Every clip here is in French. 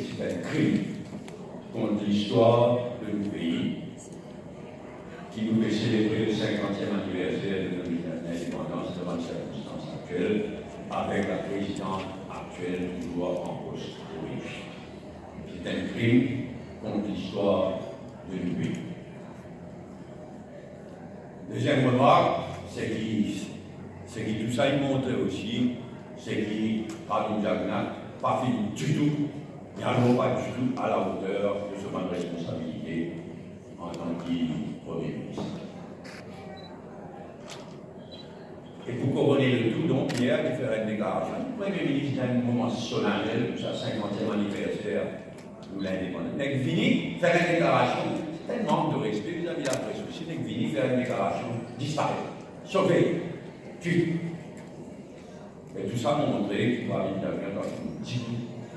c'est un crime contre l'histoire de notre pays qui nous fait célébrer le 50e anniversaire de notre indépendance devant les circonstances actuelles, avec la présidente actuelle toujours en poste aujourd'hui. C'est un crime contre l'histoire de notre pays. Deuxième remarque, c'est que tout ça il montre aussi, c'est que Pardon Jagna pas fini du tout, et alors pas du tout à la hauteur de sa responsabilité en tant que Premier ministre. Et pour couronner le tout, donc, hier, il fait une déclaration. Le Premier ministre, dans un moment solennel, sa 50e anniversaire de l'indépendance. Il fini faire une déclaration, c'est un manque de respect vis-à-vis de la presse aussi. Il fini faire une déclaration, disparaître, sauver, tuer. Et tout ça m'a montré qu'il va intervenir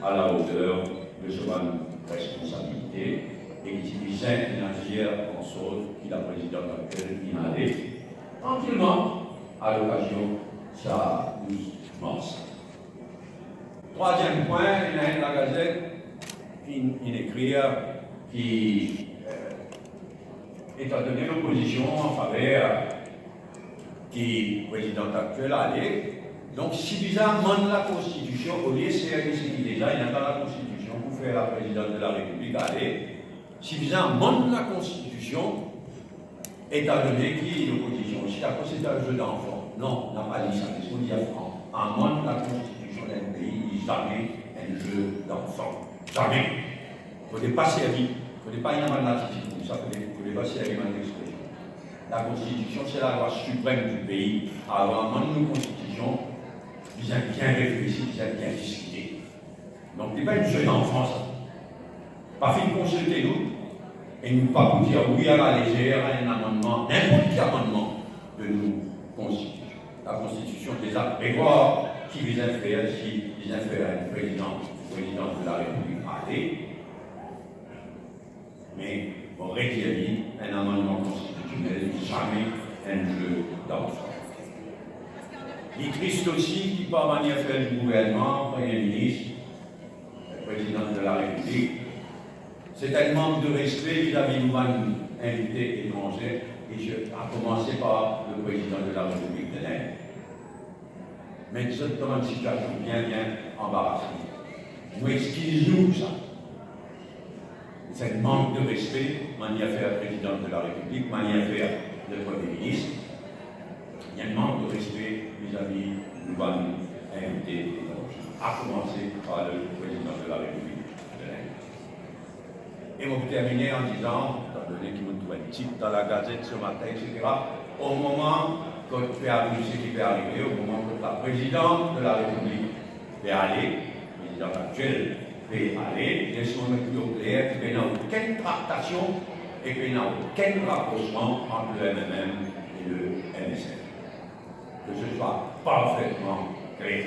à la hauteur de sa responsabilité et qu'il disait financière en sorte qu'il a président actuel inhalé tranquillement à l'occasion de sa 12 mars. Troisième point, il y a la Gazette qui écrit qui étant donné l'opposition en faveur qui président actuel allait. Donc, si bizarrement la Constitution, au lieu de ce qui déjà, il y a dans la Constitution pour faire la présidente de la République aller, si bizarrement la Constitution, étant donné qui est l'opposition, si la Constitution est un jeu d'enfant, non, on n'a pas dit ça, c'est ce qu'on dit à France. En moins la Constitution d'un pays, il jamais un jeu d'enfant. Jamais. Il ne faut pas servir, il ne faut pas y avoir de l'artifice, ça il ne faut pas servir à l'expression. La Constitution, c'est la loi suprême du pays. Alors, en une Constitution, ils ont bien réfléchi, ils ont bien discuté. Donc, ce n'est pas une jeune enfant, ça. Pas fait de consulter nous, et nous pas pour dire oui à la légère, à un amendement, n'importe quel amendement de nos constitutions. La Constitution déjà prévoit qui les a fait, si les a fait à une présidente de la République aller. Mais, on réclame un amendement constitutionnel, jamais un jeu d'enfant. Il est triste aussi qu'il par manière de faire du gouvernement, Premier ministre, le président de la République, c'est un manque de respect vis-à-vis de invités étrangers, et à commencer par le président de la République de l'Inde. Mais nous sommes dans une situation bien embarrassante. Nous excusons ça. C'est un manque de respect, manière de faire le président de la République, manière de faire le Premier ministre. Il y a un manque de respect vis-à-vis du invité, à commencer par le président de la République de l'Inde. Et on peut terminer en disant, étant donné qu'il me trouve un titre dans la Gazette ce matin, etc., au moment que ce qui peut arriver, au moment que la présidente de la République peut aller, le président actuel peut aller, laissons le plus au clair qu'il n'y a aucune tractation et qu'il n'y a aucun rapprochement entre le MMM et le MSF. Que ce soit parfaitement clair.